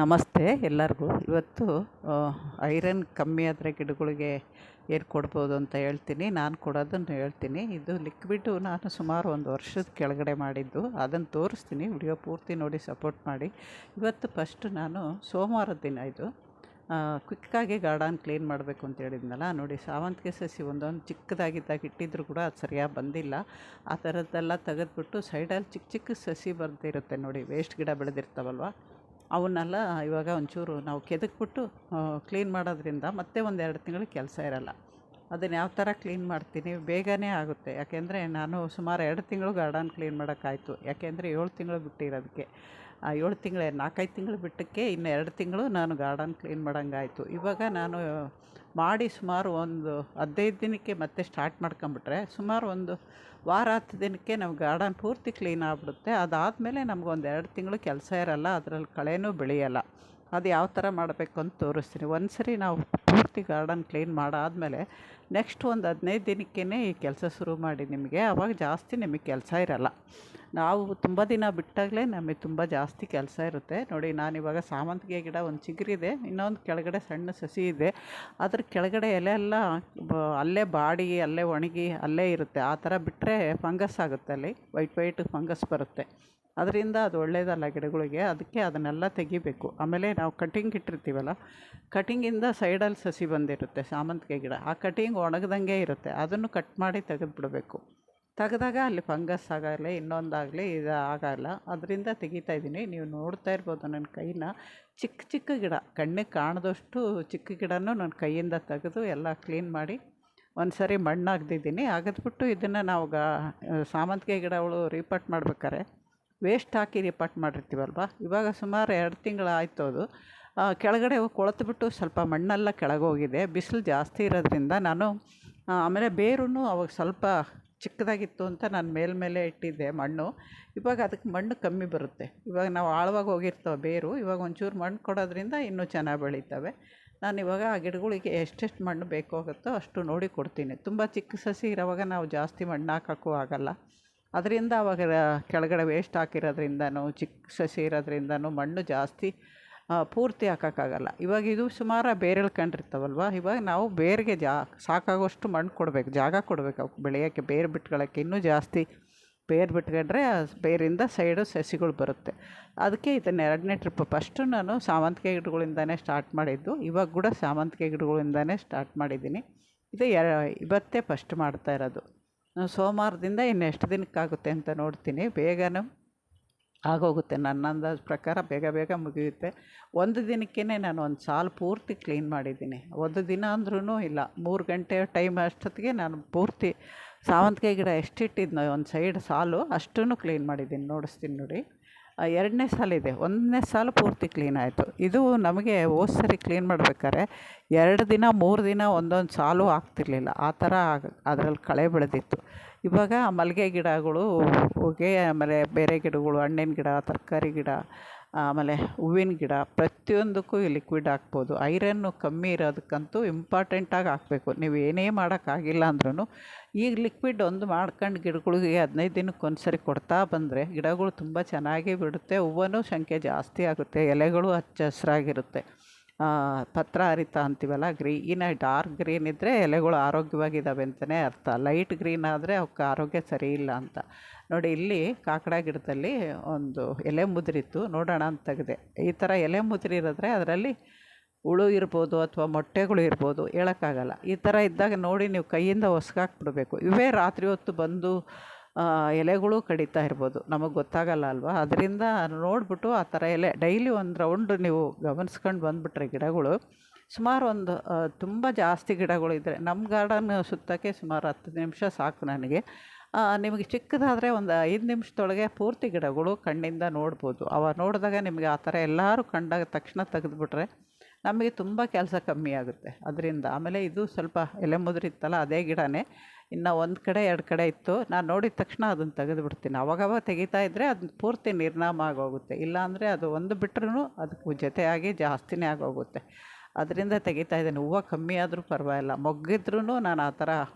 ನಮಸ್ತೆ ಎಲ್ಲರಿಗೂ. ಇವತ್ತು ಐರನ್ ಕಮ್ಮಿ ಆದರೆ ಗಿಡಗಳಿಗೆ ಏನು ಕೊಡ್ಬೋದು ಅಂತ ಹೇಳ್ತೀನಿ. ನಾನು ಕೊಡೋದನ್ನು ಹೇಳ್ತೀನಿ. ಇದು ಲಿಕ್ವಿಡು ನಾನು ಸುಮಾರು ಒಂದು ವರ್ಷದ ಕೆಳಗಡೆ ಮಾಡಿದ್ದು, ಅದನ್ನು ತೋರಿಸ್ತೀನಿ. ವಿಡಿಯೋ ಪೂರ್ತಿ ನೋಡಿ ಸಪೋರ್ಟ್ ಮಾಡಿ. ಇವತ್ತು ಫಸ್ಟ್ ನಾನು ಸೋಮವಾರದ ದಿನ ಇದು ಕ್ವಿಕ್ಕಾಗಿ ಗಾರ್ಡನ್ ಕ್ಲೀನ್ ಮಾಡಬೇಕು ಅಂತ ಹೇಳಿದ್ನಲ್ಲ. ನೋಡಿ, ಸಾವಂತಿಗೆ ಸಸಿ ಒಂದೊಂದು ಚಿಕ್ಕದಾಗಿದ್ದಾಗ ಇಟ್ಟಿದ್ರು ಕೂಡ ಅದು ಸರಿಯಾಗಿ ಬಂದಿಲ್ಲ. ಆ ಥರದ್ದೆಲ್ಲ ತೆಗೆದ್ಬಿಟ್ಟು ಸೈಡಲ್ಲಿ ಚಿಕ್ಕ ಚಿಕ್ಕ ಸಸಿ ಬರ್ದಿರುತ್ತೆ ನೋಡಿ, ವೇಸ್ಟ್ ಗಿಡ ಬೆಳೆದಿರ್ತಾವಲ್ವ, ಅವನ್ನೆಲ್ಲ ಇವಾಗ ಒಂಚೂರು ನಾವು ಕೆದಕ್ಬಿಟ್ಟು ಕ್ಲೀನ್ ಮಾಡೋದ್ರಿಂದ ಮತ್ತೆ ಒಂದೆರಡು ತಿಂಗಳು ಕೆಲಸ ಇರೋಲ್ಲ. ಅದನ್ನು ಯಾವ ಥರ ಕ್ಲೀನ್ ಮಾಡ್ತೀನಿ, ಬೇಗನೆ ಆಗುತ್ತೆ. ಯಾಕೆಂದರೆ ನಾನು ಸುಮಾರು 2 ತಿಂಗಳು ಗಾರ್ಡನ್ ಕ್ಲೀನ್ ಮಾಡೋಕ್ಕಾಯ್ತು. ಯಾಕೆಂದರೆ 7 ತಿಂಗಳು ಬಿಟ್ಟಿರೋದಕ್ಕೆ, 7 ತಿಂಗಳೇ 4-5 ತಿಂಗಳು ಬಿಟ್ಟಕ್ಕೆ ಇನ್ನು 2 ತಿಂಗಳು ನಾನು ಗಾರ್ಡನ್ ಕ್ಲೀನ್ ಮಾಡೋಂಗಾಯ್ತು. ಇವಾಗ ನಾನು ಮಾಡಿ ಸುಮಾರು ಒಂದು 15 ದಿನಕ್ಕೆ ಮತ್ತೆ ಸ್ಟಾರ್ಟ್ ಮಾಡ್ಕೊಂಬಿಟ್ರೆ ಸುಮಾರು ಒಂದು ವಾರ 10 ದಿನಕ್ಕೆ ನಾವು ಗಾರ್ಡನ್ ಪೂರ್ತಿ ಕ್ಲೀನ್ ಆಗಿಬಿಡುತ್ತೆ. ಅದಾದಮೇಲೆ ನಮಗೊಂದು 2 ತಿಂಗಳು ಕೆಲಸ ಇರೋಲ್ಲ, ಅದರಲ್ಲಿ ಕಳೆನೂ ಬೆಳೆಯೋಲ್ಲ. ಅದು ಯಾವ ಥರ ಮಾಡಬೇಕು ಅಂತ ತೋರಿಸ್ತೀನಿ. ಒಂದು ಸರಿ ನಾವು ಪೂರ್ತಿ ಗಾರ್ಡನ್ ಕ್ಲೀನ್ ಮಾಡಾದಮೇಲೆ ನೆಕ್ಸ್ಟ್ ಒಂದು 15 ದಿನಕ್ಕೇ ಈ ಕೆಲಸ ಶುರು ಮಾಡಿ ನಿಮಗೆ, ಆವಾಗ ಜಾಸ್ತಿ ನಿಮಗೆ ಕೆಲಸ ಇರೋಲ್ಲ. ನಾವು ತುಂಬ ದಿನ ಬಿಟ್ಟಾಗಲೇ ನಮಗೆ ತುಂಬ ಜಾಸ್ತಿ ಕೆಲಸ ಇರುತ್ತೆ. ನೋಡಿ, ನಾನಿವಾಗ ಸಾವಂತಿಗೆ ಗಿಡ ಒಂದು ಚಿಗುರಿದೆ, ಇನ್ನೊಂದು ಕೆಳಗಡೆ ಸಣ್ಣ ಸಸಿ ಇದೆ. ಅದ್ರ ಕೆಳಗಡೆ ಎಲೆ ಎಲ್ಲ ಅಲ್ಲೇ ಬಾಡಿ, ಅಲ್ಲೇ ಒಣಗಿ ಅಲ್ಲೇ ಇರುತ್ತೆ. ಆ ಥರ ಬಿಟ್ಟರೆ ಫಂಗಸ್ ಆಗುತ್ತೆ, ಅಲ್ಲಿ ವೈಟ್ ಫಂಗಸ್ ಬರುತ್ತೆ. ಅದರಿಂದ ಅದು ಒಳ್ಳೆಯದಲ್ಲ ಗಿಡಗಳಿಗೆ. ಅದಕ್ಕೆ ಅದನ್ನೆಲ್ಲ ತೆಗಿಬೇಕು. ಆಮೇಲೆ ನಾವು ಕಟಿಂಗ್ ಇಟ್ಟಿರ್ತೀವಲ್ಲ, ಕಟಿಂಗಿಂದ ಸೈಡಲ್ಲಿ ಸಸಿ ಬಂದಿರುತ್ತೆ ಸಾವಂತಿಗೆ ಗಿಡ, ಆ ಕಟಿಂಗ್ ಒಣಗ್ದಂಗೆ ಇರುತ್ತೆ. ಅದನ್ನು ಕಟ್ ಮಾಡಿ ತೆಗೆದುಬಿಡಬೇಕು. ತೆಗೆದಾಗ ಅಲ್ಲಿ ಫಂಗಸ್ ಆಗಲಿ ಇನ್ನೊಂದಾಗಲಿ ಇದು ಆಗಲ್ಲ. ಅದರಿಂದ ತೆಗಿತಾಯಿದ್ದೀನಿ. ನೀವು ನೋಡ್ತಾ ಇರ್ಬೋದು ನನ್ನ ಕೈನ. ಚಿಕ್ಕ ಚಿಕ್ಕ ಗಿಡ, ಕಣ್ಣಿಗೆ ಕಾಣದಷ್ಟು ಚಿಕ್ಕ ಗಿಡನೂ ನನ್ನ ಕೈಯಿಂದ ತೆಗೆದು ಎಲ್ಲ ಕ್ಲೀನ್ ಮಾಡಿ ಒಂದು ಸರಿ ಮಣ್ಣು ಅಗ್ದಿದ್ದೀನಿ. ಅಗದ್ಬಿಟ್ಟು ಇದನ್ನು ನಾವು ಸಾವಂತಿಗೆ ಗಿಡಗಳು ರೀಪಾಟ್ ಮಾಡ್ಬೇಕಾರೆ ವೇಸ್ಟ್ ಹಾಕಿ ರೀಪಾಟ್ ಮಾಡಿರ್ತೀವಲ್ವ, ಇವಾಗ ಸುಮಾರು 2 ತಿಂಗಳು ಆಯಿತು. ಅದು ಕೆಳಗಡೆ ಕೊಳೆತುಬಿಟ್ಟು ಸ್ವಲ್ಪ ಮಣ್ಣೆಲ್ಲ ಕೆಳಗೋಗಿದೆ, ಬಿಸಿಲು ಜಾಸ್ತಿ ಇರೋದ್ರಿಂದ. ನಾನು ಆಮೇಲೆ ಬೇರೂ ಅವಾಗ ಸ್ವಲ್ಪ ಚಿಕ್ಕದಾಗಿತ್ತು ಅಂತ ನಾನು ಮೇಲ್ಮೇಲೆ ಇಟ್ಟಿದ್ದೆ ಮಣ್ಣು. ಇವಾಗ ಅದಕ್ಕೆ ಮಣ್ಣು ಕಮ್ಮಿ ಬರುತ್ತೆ. ಇವಾಗ ನಾವು ಆಳವಾಗಿ ಹೋಗಿರ್ತವೆ ಬೇರು, ಇವಾಗ ಒಂಚೂರು ಮಣ್ಣು ಕೊಡೋದ್ರಿಂದ ಇನ್ನೂ ಚೆನ್ನಾಗಿ ಬೆಳೀತವೆ. ನಾನಿವಾಗ ಆ ಗಿಡಗಳಿಗೆ ಎಷ್ಟೆಷ್ಟು ಮಣ್ಣು ಬೇಕಾಗುತ್ತೋ ಅಷ್ಟು ನೋಡಿ ಕೊಡ್ತೀನಿ. ತುಂಬ ಚಿಕ್ಕ ಸಸಿ ಇರೋವಾಗ ನಾವು ಜಾಸ್ತಿ ಮಣ್ಣು ಹಾಕೋಕ್ಕೂ ಆಗೋಲ್ಲ. ಅದರಿಂದ ಅವಾಗ ಕೆಳಗಡೆ ವೇಸ್ಟ್ ಹಾಕಿರೋದ್ರಿಂದನೂ, ಚಿಕ್ಕ ಸಸಿ ಇರೋದ್ರಿಂದನೂ ಮಣ್ಣು ಜಾಸ್ತಿ ಪೂರ್ತಿ ಹಾಕೋಕ್ಕಾಗಲ್ಲ. ಇವಾಗ ಇದು ಸುಮಾರು ಬೇರೆ ಎಳ್ಕೊಂಡಿರ್ತಾವಲ್ವ, ಇವಾಗ ನಾವು ಬೇರಿಗೆ ಸಾಕಾಗೋಷ್ಟು ಮಣ್ಣು ಕೊಡಬೇಕು, ಜಾಗ ಕೊಡಬೇಕು ಅವಕ್ಕೆ ಬೆಳೆಯೋಕ್ಕೆ. ಬೇರು ಬಿಟ್ಕೊಳ್ಳೋಕ್ಕೆ ಇನ್ನೂ ಜಾಸ್ತಿ ಬೇರು ಬಿಟ್ಕೊಂಡ್ರೆ ಬೇರಿಂದ ಸೈಡು ಸಸಿಗಳು ಬರುತ್ತೆ. ಅದಕ್ಕೆ ಇದನ್ನು 2ನೇ ಟ್ರಿಪ್. ಫಸ್ಟು ನಾನು ಸಾವಂತಿಗೆ ಗಿಡಗಳಿಂದನೇ ಸ್ಟಾರ್ಟ್ ಮಾಡಿದ್ದು, ಇವಾಗ ಕೂಡ ಸಾವಂತಿಗೆ ಗಿಡಗಳಿಂದನೇ ಸ್ಟಾರ್ಟ್ ಮಾಡಿದ್ದೀನಿ. ಇದು ಇವತ್ತೇ ಫಸ್ಟ್ ಮಾಡ್ತಾ ಇರೋದು. ಸೋಮವಾರದಿಂದ ಇನ್ನು ಎಷ್ಟು ದಿನಕ್ಕಾಗುತ್ತೆ ಅಂತ ನೋಡ್ತೀನಿ. ಬೇಗನೂ ಆಗೋಗುತ್ತೆ, ನನ್ನ ಅಂದಾಜು ಪ್ರಕಾರ ಬೇಗ ಮುಗಿಯುತ್ತೆ. ಒಂದು ದಿನಕ್ಕೇ ನಾನು ಒಂದು ಸಾಲು ಪೂರ್ತಿ ಕ್ಲೀನ್ ಮಾಡಿದ್ದೀನಿ. ಒಂದು ದಿನ ಅಂದ್ರೂ ಇಲ್ಲ, 3 ಗಂಟೆ ಟೈಮ್ ಅಷ್ಟೊತ್ತಿಗೆ ನಾನು ಪೂರ್ತಿ ಸಾವಂತಿಗೆ ಗಿಡ ಎಷ್ಟಿಟ್ಟಿದ್ನೋ ಒಂದು ಸೈಡ್ ಸಾಲು ಅಷ್ಟೂ ಕ್ಲೀನ್ ಮಾಡಿದ್ದೀನಿ. ನೋಡಿಸ್ತೀನಿ ನೋಡಿ. 2ನೇ ಸಾಲಿದೆ, 1ನೇ ಸಾಲು ಪೂರ್ತಿ ಕ್ಲೀನ್ ಆಯಿತು. ಇದು ನಮಗೆ ಹೋದ ಸರಿ ಕ್ಲೀನ್ ಮಾಡ್ಬೇಕಾದ್ರೆ 2 ದಿನ 3 ದಿನ ಒಂದೊಂದು ಸಾಲು ಆಗ್ತಿರ್ಲಿಲ್ಲ, ಆ ಥರ ಅದರಲ್ಲಿ ಕಳೆ ಬೆಳೆದಿತ್ತು. ಇವಾಗ ಮಲ್ಲಿಗೆ ಗಿಡಗಳು ಹೋಗಿ, ಆಮೇಲೆ ಬೇರೆ ಗಿಡಗಳು, ಹಣ್ಣಿನ ಗಿಡ, ತರಕಾರಿ ಗಿಡ, ಆಮೇಲೆ ಹೂವಿನ ಗಿಡ, ಪ್ರತಿಯೊಂದಕ್ಕೂ ಈ ಲಿಕ್ವಿಡ್ ಹಾಕ್ಬೋದು. ಐರನ್ನು ಕಮ್ಮಿ ಇರೋದಕ್ಕಂತೂ ಇಂಪಾರ್ಟೆಂಟಾಗಿ ಹಾಕಬೇಕು. ನೀವು ಏನೇ ಮಾಡೋಕ್ಕಾಗಿಲ್ಲ ಅಂದ್ರೂ ಈಗ ಲಿಕ್ವಿಡ್ ಒಂದು ಮಾಡ್ಕೊಂಡು ಗಿಡಗಳಿಗೆ 15 ದಿನಕ್ಕೆ ಒಂದು ಸರಿ ಕೊಡ್ತಾ ಬಂದರೆ ಗಿಡಗಳು ತುಂಬ ಚೆನ್ನಾಗಿ ಬಿಡುತ್ತೆ. ಹೂವನೂ ಸಂಖ್ಯೆ ಜಾಸ್ತಿ ಆಗುತ್ತೆ, ಎಲೆಗಳು ಹಚ್ಚ ಹಸ್ರಾಗಿರುತ್ತೆ. ಪತ್ರ ಹರಿತ ಅಂತೀವಲ್ಲ, ಡಾರ್ಕ್ ಗ್ರೀನ್ ಇದ್ದರೆ ಎಲೆಗಳು ಆರೋಗ್ಯವಾಗಿದ್ದಾವೆ ಅಂತಲೇ ಅರ್ಥ. ಲೈಟ್ ಗ್ರೀನ್ ಆದರೆ ಅವಕ್ಕೆ ಆರೋಗ್ಯ ಸರಿ ಇಲ್ಲ ಅಂತ. ನೋಡಿ, ಇಲ್ಲಿ ಕಾಕಡ ಗಿಡದಲ್ಲಿ ಒಂದು ಎಲೆ ಮುದುರಿತ್ತು, ನೋಡೋಣ ಅಂತ ತೆಗೆದೆ. ಈ ಥರ ಎಲೆ ಮುದುರಿರೋದ್ರೆ ಅದರಲ್ಲಿ ಹುಳು ಇರ್ಬೋದು ಅಥವಾ ಮೊಟ್ಟೆಗಳು ಇರ್ಬೋದು, ಹೇಳೋಕ್ಕಾಗಲ್ಲ. ಈ ಥರ ಇದ್ದಾಗ ನೋಡಿ ನೀವು ಕೈಯಿಂದ ಹೊಸ್ಕಾಕ್ಬಿಡ್ಬೇಕು. ಇವೇ ರಾತ್ರಿ ಹೊತ್ತು ಬಂದು ಎಲೆಗಳು ಕಡಿತಾ ಇರ್ಬೋದು, ನಮಗೆ ಗೊತ್ತಾಗಲ್ಲ ಅಲ್ವಾ. ಅದರಿಂದ ನೋಡಿಬಿಟ್ಟು ಆ ಥರ ಎಲೆ ಡೈಲಿ ಒಂದು ರೌಂಡು ನೀವು ಗಮನಿಸ್ಕೊಂಡು ಬಂದುಬಿಟ್ರೆ ಗಿಡಗಳು ಸುಮಾರು ಒಂದು ತುಂಬ ಜಾಸ್ತಿ ಗಿಡಗಳಿದ್ದರೆ ನಮ್ಮ ಗಾರ್ಡನ್ ಸುತ್ತಕ್ಕೆ ಸುಮಾರು 10 ನಿಮಿಷ ಸಾಕು ನನಗೆ. ನಿಮಗೆ ಚಿಕ್ಕದಾದರೆ ಒಂದು 5 ನಿಮಿಷದೊಳಗೆ ಪೂರ್ತಿ ಗಿಡಗಳು ಕಣ್ಣಿಂದ ನೋಡ್ಬೋದು. ಅವಾಗ ನೋಡಿದಾಗ ನಿಮಗೆ ಆ ಥರ ಎಲ್ಲರೂ ಕಂಡಾಗ ತಕ್ಷಣ ತೆಗೆದುಬಿಟ್ರೆ ನಮಗೆ ತುಂಬ ಕೆಲಸ ಕಮ್ಮಿ ಆಗುತ್ತೆ ಅದರಿಂದ. ಆಮೇಲೆ ಇದು ಸ್ವಲ್ಪ ಎಲೆ ಮುದುರಿತ್ತಲ್ಲ, ಅದೇ ಗಿಡನೇ ಇನ್ನು 1 ಕಡೆ 2 ಕಡೆ ಇತ್ತು. ನಾನು ನೋಡಿದ ತಕ್ಷಣ ಅದನ್ನು ತೆಗೆದುಬಿಡ್ತೀನಿ. ಅವಾಗವಾಗ ತೆಗಿತಾ ಇದ್ದರೆ ಅದನ್ನ ಪೂರ್ತಿ ನಿರ್ನಾಮ ಆಗೋಗುತ್ತೆ. ಇಲ್ಲಾಂದರೆ ಅದು ಒಂದು ಬಿಟ್ರೂ ಅದಕ್ಕೆ ಜೊತೆಯಾಗಿ ಜಾಸ್ತಿನೇ ಆಗೋಗುತ್ತೆ. ಅದರಿಂದ ತೆಗಿತಾ ಇದ್ದೀನಿ. ಹೂವು ಕಮ್ಮಿ ಆದರೂ ಪರವಾಗಿಲ್ಲ, ಮೊಗ್ಗಿದ್ರೂ ನಾನು ಆ ಥರ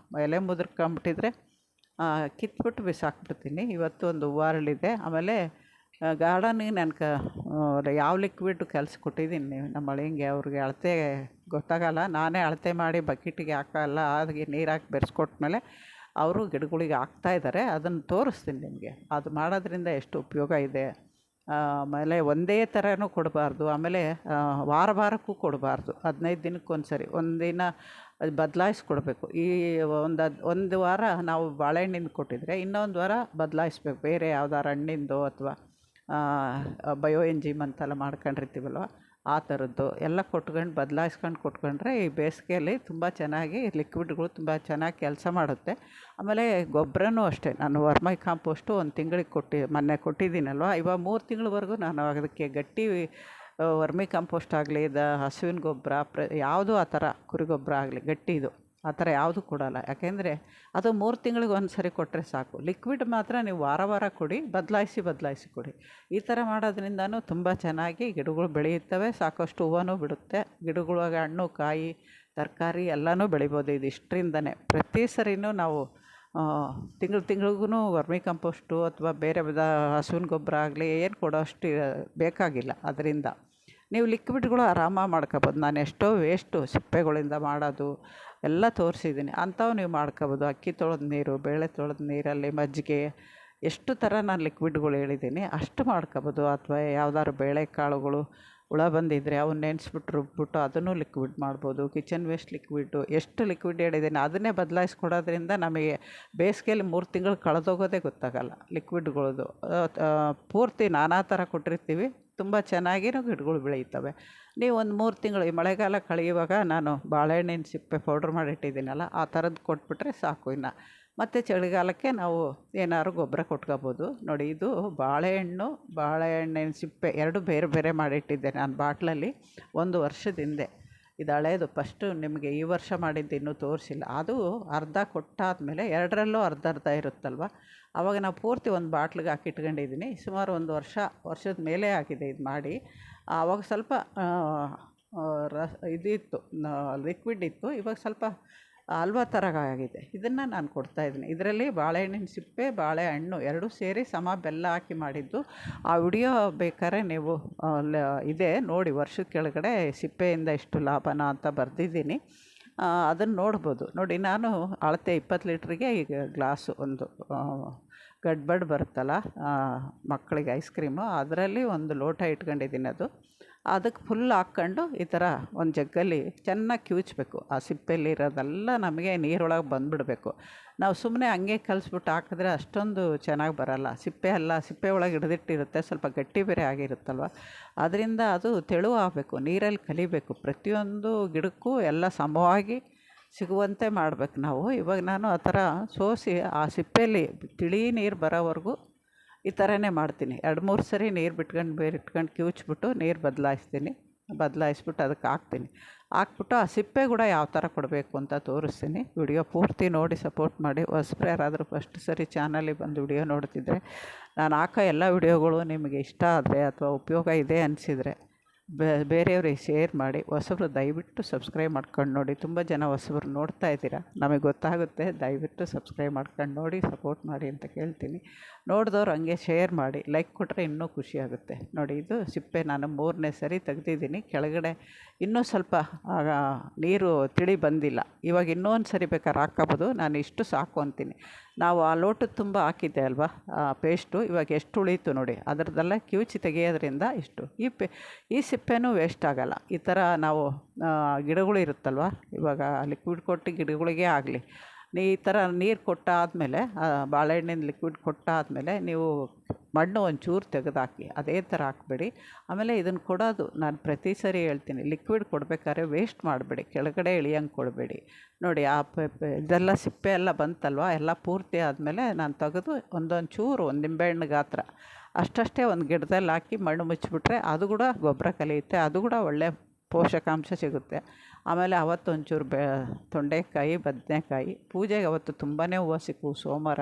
ಎಲೆ ಮುದುರ್ಕೊಂಬಿಟ್ಟಿದ್ರೆ ಕಿತ್ಬಿಟ್ಟು ಬಿಸಾಕ್ಬಿಡ್ತೀನಿ. ಇವತ್ತು ಒಂದು ಹೂವು ಅರಳಿದೆ. ಆಮೇಲೆ ಗಾರ್ಡನಿಗೆ ನಾನು ಯಾವ ಲಿಕ್ವಿಡ್ ಕೊಟ್ಟಿದ್ದೀನಿ ನಮ್ಮ ಅಳಿಯಂಗೆ. ಅವ್ರಿಗೆ ಅಳತೆ ಗೊತ್ತಾಗಲ್ಲ, ನಾನೇ ಅಳತೆ ಮಾಡಿ ಬಕೆಟಿಗೆ ಹಾಕಲ್ಲ, ಅದಕ್ಕೆ ನೀರು ಹಾಕಿ ಬೆರೆಸ್ಕೊಟ್ಮೇಲೆ ಅವರು ಗಿಡಗಳಿಗೆ ಹಾಕ್ತಾಯಿದ್ದಾರೆ. ಅದನ್ನು ತೋರಿಸ್ತೀನಿ ನಿಮಗೆ. ಅದು ಮಾಡೋದ್ರಿಂದ ಎಷ್ಟು ಉಪಯೋಗ ಇದೆ. ಆಮೇಲೆ ಒಂದೇ ಥರನೂ ಕೊಡಬಾರ್ದು, ಆಮೇಲೆ ವಾರಕ್ಕೂ ಕೊಡಬಾರ್ದು. 15 ದಿನಕ್ಕೊಂದು ಸರಿ ಒಂದಿನ ಬದಲಾಯಿಸ್ಕೊಡ್ಬೇಕು. ಈ ಒಂದು ವಾರ ನಾವು ಬಾಳೆಹಣ್ಣಿಂದು ಕೊಟ್ಟಿದ್ರೆ ಇನ್ನೊಂದು ವಾರ ಬದಲಾಯಿಸ್ಬೇಕು, ಬೇರೆ ಯಾವ್ದಾರು ಹಣ್ಣಿಂದು ಅಥವಾ ಬಯೋ ಎಂಜಿಮ್ ಅಂತೆಲ್ಲ ಮಾಡ್ಕೊಂಡಿರ್ತೀವಲ್ವ ಆ ಥರದ್ದು ಎಲ್ಲ ಬದಲಾಯಿಸ್ಕೊಂಡು ಕೊಟ್ಕೊಂಡ್ರೆ ಈ ಬೇಸಿಗೆಯಲ್ಲಿ ತುಂಬ ಚೆನ್ನಾಗಿ ಲಿಕ್ವಿಡ್ಗಳು ತುಂಬ ಚೆನ್ನಾಗಿ ಕೆಲಸ ಮಾಡುತ್ತೆ. ಆಮೇಲೆ ಗೊಬ್ಬರನೂ ಅಷ್ಟೇ, ನಾನು ವರ್ಮೈ ಕಾಂಪೋಸ್ಟು ಒಂದು ತಿಂಗಳಿಗೆ ಮೊನ್ನೆ ಕೊಟ್ಟಿದ್ದೀನಲ್ವ, ಇವಾಗ 3 ತಿಂಗಳವರೆಗೂ ನಾನು ಅದಕ್ಕೆ ಗಟ್ಟಿ ವರ್ಮಿ ಕಾಂಪೋಸ್ಟ್ ಆಗಲಿ, ಹಸುವಿನ ಗೊಬ್ಬರ ಯಾವುದೂ ಆ ಥರ ಕುರಿ ಗೊಬ್ಬರ ಆಗಲಿ ಗಟ್ಟಿದು ಆ ಥರ ಯಾವುದೂ ಕೊಡೋಲ್ಲ. ಯಾಕೆಂದರೆ ಅದು 3 ತಿಂಗಳಿಗೆ ಒಂದು ಸರಿ ಕೊಟ್ಟರೆ ಸಾಕು. ಲಿಕ್ವಿಡ್ ಮಾತ್ರ ನೀವು ವಾರ ಕೊಡಿ, ಬದಲಾಯಿಸಿ ಕೊಡಿ. ಈ ಥರ ಮಾಡೋದ್ರಿಂದನೂ ತುಂಬ ಚೆನ್ನಾಗಿ ಗಿಡಗಳು ಬೆಳೆಯುತ್ತವೆ, ಸಾಕಷ್ಟು ಹೂವನೂ ಬಿಡುತ್ತೆ. ಗಿಡಗಳಾಗ ಹಣ್ಣು ಕಾಯಿ ತರಕಾರಿ ಎಲ್ಲನೂ ಬೆಳಿಬೋದು ಇದಿಷ್ಟರಿಂದನೇ. ಪ್ರತಿ ಸರಿನೂ ನಾವು ತಿಂಗಳಿಗೂ ವರ್ಮಿ ಕಂಪೋಸ್ಟು ಅಥವಾ ಬೇರೆ ಹಸುವಿನ ಗೊಬ್ಬರ ಆಗಲಿ ಏನು ಕೊಡೋಷ್ಟು ಬೇಕಾಗಿಲ್ಲ. ಅದರಿಂದ ನೀವು ಲಿಕ್ವಿಡ್ಗಳು ಆರಾಮಾಗಿ ಮಾಡ್ಕೊಬೋದು. ನಾನು ಎಷ್ಟೋ ವೇಸ್ಟು ಸಿಪ್ಪೆಗಳಿಂದ ಮಾಡೋದು ಎಲ್ಲ ತೋರಿಸಿದ್ದೀನಿ, ಅಂಥವು ನೀವು ಮಾಡ್ಕೊಬೋದು. ಅಕ್ಕಿ ತೊಳೆದ ನೀರು, ಬೇಳೆ ತೊಳೆದ ನೀರಲ್ಲಿ ಮಜ್ಜಿಗೆ, ಎಷ್ಟು ಥರ ನಾನು ಲಿಕ್ವಿಡ್ಗಳು ಹೇಳಿದ್ದೀನಿ ಅಷ್ಟು ಮಾಡ್ಕೊಬೋದು. ಅಥವಾ ಯಾವ್ದಾದ್ರು ಬೇಳೆಕಾಳುಗಳು ಹುಳ ಬಂದಿದ್ದರೆ ಅವನ್ನ ನೆನೆಸ್ಬಿಟ್ಟು ರುಬ್ಬಿಟ್ಟು ಅದನ್ನು ಲಿಕ್ವಿಡ್ ಮಾಡ್ಬೋದು. ಕಿಚನ್ ವೇಸ್ಟ್ ಲಿಕ್ವಿಡ್ಡು ಎಷ್ಟು ಲಿಕ್ವಿಡ್ ಹೇಳಿದ್ದೀನಿ ಅದನ್ನೇ ಬದಲಾಯಿಸ್ಕೊಡೋದ್ರಿಂದ ನಮಗೆ ಬೇಸಿಗೆಯಲ್ಲಿ 3 ತಿಂಗಳು ಕಳೆದೋಗೋದೇ ಗೊತ್ತಾಗಲ್ಲ. ಲಿಕ್ವಿಡ್ಗಳದ್ದು ಪೂರ್ತಿ ನಾನಾ ಥರ ಕೊಟ್ಟಿರ್ತೀವಿ, ತುಂಬ ಚೆನ್ನಾಗಿರೋ ಗಿಡಗಳು ಬೆಳೆಯುತ್ತವೆ. ನೀವು ಒಂದು 3 ತಿಂಗಳು ಈ ಮಳೆಗಾಲ ಕಳೆಯುವಾಗ ನಾನು ಬಾಳೆಹಣ್ಣಿನ ಸಿಪ್ಪೆ ಪೌಡ್ರ್ ಮಾಡಿಟ್ಟಿದ್ದೀನಲ್ಲ ಆ ಥರದ್ದು ಕೊಟ್ಬಿಟ್ರೆ ಸಾಕು. ಇನ್ನು ಮತ್ತು ಚಳಿಗಾಲಕ್ಕೆ ನಾವು ಏನಾದ್ರು ಗೊಬ್ಬರ ಕೊಟ್ಕೋಬೋದು. ನೋಡಿ, ಇದು ಬಾಳೆಹಣ್ಣಿನ ಸಿಪ್ಪೆ 2 ಬೇರೆ ಬೇರೆ ಮಾಡಿಟ್ಟಿದ್ದೆ ನಾನು ಬಾಟ್ಲಲ್ಲಿ 1 ವರ್ಷದ ಹಿಂದೆ. ಇದು ಹಳೇದು, ಫಸ್ಟು ನಿಮಗೆ ಈ ವರ್ಷ ಮಾಡಿದ್ದು ಇನ್ನೂ ತೋರಿಸಿಲ್ಲ. ಅದು ಅರ್ಧ ಕೊಟ್ಟಾದಮೇಲೆ 2ರಲ್ಲೂ ಅರ್ಧ ಇರುತ್ತಲ್ವ, ಆವಾಗ ನಾವು ಪೂರ್ತಿ ಒಂದು ಬಾಟ್ಲಿಗೆ ಹಾಕಿಟ್ಕೊಂಡಿದ್ದೀನಿ. ಸುಮಾರು 1 ವರ್ಷದ ಮೇಲೆ ಆಗಿದೆ ಇದು ಮಾಡಿ. ಆವಾಗ ಸ್ವಲ್ಪ ಇದಿತ್ತು, ಲಿಕ್ವಿಡ್ ಇತ್ತು. ಇವಾಗ ಸ್ವಲ್ಪ ಹಲ್ವಾ ಥರ ಆಗಿದೆ. ಇದನ್ನು ನಾನು ಕೊಡ್ತಾಯಿದ್ದೀನಿ. ಇದರಲ್ಲಿ ಬಾಳೆಹಣ್ಣಿನ ಸಿಪ್ಪೆ, ಬಾಳೆಹಣ್ಣು 2 ಸೇರಿ ಸಮ ಬೆಲ್ಲ ಹಾಕಿ ಮಾಡಿದ್ದು. ಆ ವಿಡಿಯೋ ಬೇಕಾದ್ರೆ ನೀವು ಇದೆ ನೋಡಿ, ವರ್ಷದ ಕೆಳಗಡೆ ಸಿಪ್ಪೆಯಿಂದ ಎಷ್ಟು ಲಾಭನ ಅಂತ ಬರೆದಿದ್ದೀನಿ, ಅದನ್ನು ನೋಡ್ಬೋದು. ನೋಡಿ, ನಾನು ಅಳತೆ 20 ಲೀಟ್ರಿಗೆ ಈಗ ಗ್ಲಾಸು ಒಂದು ಗಡ್ಬಡ್ ಬರುತ್ತಲ್ಲ ಮಕ್ಕಳಿಗೆ ಐಸ್ ಕ್ರೀಮು, ಅದರಲ್ಲಿ 1 ಲೋಟ ಇಟ್ಕೊಂಡಿದ್ದೀನಿ. ಅದಕ್ಕೆ ಫುಲ್ ಹಾಕ್ಕೊಂಡು ಈ ಥರ ಒಂದು ಜಗ್ಗಲ್ಲಿ ಚೆನ್ನಾಗಿ ಕಿವುಚಬೇಕು. ಆ ಸಿಪ್ಪೆಯಲ್ಲಿ ಇರೋದೆಲ್ಲ ನಮಗೆ ನೀರೊಳಗೆ ಬಂದುಬಿಡಬೇಕು. ನಾವು ಸುಮ್ಮನೆ ಹಂಗೆ ಕಲಿಸ್ಬಿಟ್ಟು ಹಾಕಿದ್ರೆ ಅಷ್ಟೊಂದು ಚೆನ್ನಾಗಿ ಬರೋಲ್ಲ. ಸಿಪ್ಪೆ ಒಳಗೆ ಹಿಡಿದಿಟ್ಟಿರುತ್ತೆ, ಸ್ವಲ್ಪ ಗಟ್ಟಿ ಬೇರೆ ಆಗಿರುತ್ತಲ್ವ, ಅದರಿಂದ ಅದು ತೆಳು ಆಗಬೇಕು, ನೀರಲ್ಲಿ ಕಲಿಬೇಕು. ಪ್ರತಿಯೊಂದು ಗಿಡಕ್ಕೂ ಎಲ್ಲ ಸಮವಾಗಿ ಸಿಗುವಂತೆ ಮಾಡಬೇಕು ನಾವು. ಇವಾಗ ನಾನು ಆ ಥರ ಸೋಸಿ ಆ ಸಿಪ್ಪೆಯಲ್ಲಿ ತಿಳಿ ನೀರು ಬರೋವರೆಗೂ ಈ ಥರನೇ ಮಾಡ್ತೀನಿ. 2-3 ಸರಿ ನೀರು ಇಟ್ಕೊಂಡು ಕಿವುಚ್ಬಿಟ್ಟು ನೀರು ಬದಲಾಯಿಸ್ಬಿಟ್ಟು ಅದಕ್ಕೆ ಹಾಕ್ಬಿಟ್ಟು ಆ ಸಿಪ್ಪೆ ಕೂಡ ಯಾವ ಥರ ಕೊಡಬೇಕು ಅಂತ ತೋರಿಸ್ತೀನಿ. ವಿಡಿಯೋ ಪೂರ್ತಿ ನೋಡಿ ಸಪೋರ್ಟ್ ಮಾಡಿ. ಹೊಸಬ್ರು ಯಾರಾದರೂ ಫಸ್ಟ್ ಸರಿ ಚಾನಲಿಗೆ ಬಂದು ವಿಡಿಯೋ ನೋಡ್ತಿದ್ರೆ, ನಾನು ಹಾಕೋ ಎಲ್ಲ ವಿಡಿಯೋಗಳು ನಿಮಗೆ ಇಷ್ಟ ಆದರೆ ಅಥವಾ ಉಪಯೋಗ ಇದೆ ಅನಿಸಿದರೆ ಬೇರೆಯವ್ರಿಗೆ ಶೇರ್ ಮಾಡಿ. ಹೊಸಬ್ರು ದಯವಿಟ್ಟು ಸಬ್ಸ್ಕ್ರೈಬ್ ಮಾಡ್ಕೊಂಡು ನೋಡಿ. ತುಂಬ ಜನ ಹೊಸಬ್ರು ನೋಡ್ತಾ ಇದ್ದೀರಾ, ನಮಗೆ ಗೊತ್ತಾಗುತ್ತೆ. ದಯವಿಟ್ಟು ಸಬ್ಸ್ಕ್ರೈಬ್ ಮಾಡ್ಕೊಂಡು ನೋಡಿ, ಸಪೋರ್ಟ್ ಮಾಡಿ ಅಂತ ಕೇಳ್ತೀನಿ. ನೋಡಿದವ್ರು ಹಂಗೆ ಶೇರ್ ಮಾಡಿ, ಲೈಕ್ ಕೊಟ್ಟರೆ ಇನ್ನೂ ಖುಷಿಯಾಗುತ್ತೆ. ನೋಡಿ, ಇದು ಸಿಪ್ಪೆ ನಾನು 3ನೇ ಸರಿ ತೆಗ್ದಿದ್ದೀನಿ. ಕೆಳಗಡೆ ಇನ್ನೂ ಸ್ವಲ್ಪ ನೀರು ತಿಳಿ ಬಂದಿಲ್ಲ. ಇವಾಗ ಇನ್ನೊಂದು ಸರಿ ಬೇಕಾದ್ರೆ ಹಾಕ್ಕೋಬೋದು. ನಾನು ಇಷ್ಟು ಸಾಕು ಅಂತೀನಿ. ನಾವು ಆ ಲೋಟದ ತುಂಬ ಹಾಕಿದ್ದೆ ಅಲ್ವಾ ಪೇಸ್ಟು, ಇವಾಗ ಎಷ್ಟು ಉಳೀತು ನೋಡಿ. ಅದರದ್ದೆಲ್ಲ ಕಿವುಚಿ ತೆಗೆಯೋದ್ರಿಂದ ಇಷ್ಟು ಈ ಸಿಪ್ಪೆನೂ ವೇಸ್ಟ್ ಆಗೋಲ್ಲ. ಈ ಥರ ನಾವು ಗಿಡಗಳು ಇರುತ್ತಲ್ವ, ಇವಾಗ ಲಿಕ್ವಿಡ್ ಕೊಟ್ಟು ಗಿಡಗಳಿಗೆ ಆಗಲಿ, ಈ ಥರ ನೀರು ಕೊಟ್ಟಾದಮೇಲೆ ಬಾಳೆಹಣ್ಣಿನ ಲಿಕ್ವಿಡ್ ಕೊಟ್ಟಾದಮೇಲೆ ನೀವು ಮಣ್ಣು ಒಂಚೂರು ತೆಗೆದುಹಾಕಿ, ಅದೇ ಥರ ಹಾಕಬೇಡಿ. ಆಮೇಲೆ ಇದನ್ನು ಕೊಡೋದು ನಾನು ಪ್ರತಿ ಸರಿ ಹೇಳ್ತೀನಿ, ಲಿಕ್ವಿಡ್ ಕೊಡಬೇಕಾದ್ರೆ ವೇಸ್ಟ್ ಮಾಡಬೇಡಿ, ಕೆಳಗಡೆ ಇಳಿಯಂಗೆ ಕೊಡಬೇಡಿ. ನೋಡಿ, ಇದೆಲ್ಲ ಸಿಪ್ಪೆ ಎಲ್ಲ ಬಂತಲ್ವ, ಎಲ್ಲ ಪೂರ್ತಿ ಆದಮೇಲೆ ನಾನು ತೆಗೆದು ಒಂದೊಂದು ಚೂರು ಒಂದು ನಿಂಬೆಹಣ್ಣು ಗಾತ್ರ ಅಷ್ಟೇ ಒಂದು ಗಿಡದಲ್ಲಿ ಹಾಕಿ ಮಣ್ಣು ಮುಚ್ಚಿಬಿಟ್ರೆ ಅದು ಕೂಡ ಗೊಬ್ಬರ ಕಲಿಯುತ್ತೆ, ಅದು ಕೂಡ ಒಳ್ಳೆ ಪೋಷಕಾಂಶ ಸಿಗುತ್ತೆ. ಆಮೇಲೆ ಅವತ್ತು ಒಂಚೂರು ತೊಂಡೆಕಾಯಿ, ಬದನೆಕಾಯಿ ಪೂಜೆಗೆ ಅವತ್ತು ತುಂಬಾ ಹೂವು ಸಿಕ್ಕವು. ಸೋಮವಾರ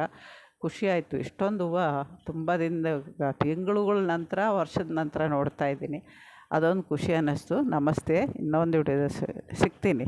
ಖುಷಿಯಾಯಿತು. ಇಷ್ಟೊಂದು ಹೂವು ತುಂಬ ದಿನದ ತಿಂಗಳುಗಳ ನಂತರ, ವರ್ಷದ ನಂತರ ನೋಡ್ತಾಯಿದ್ದೀನಿ. ಅದೊಂದು ಖುಷಿ ಅನ್ನಿಸ್ತು. ನಮಸ್ತೆ. ಇನ್ನೊಂದು ವಿಡಿಯೋದ ಸಿಗ್ತೀನಿ.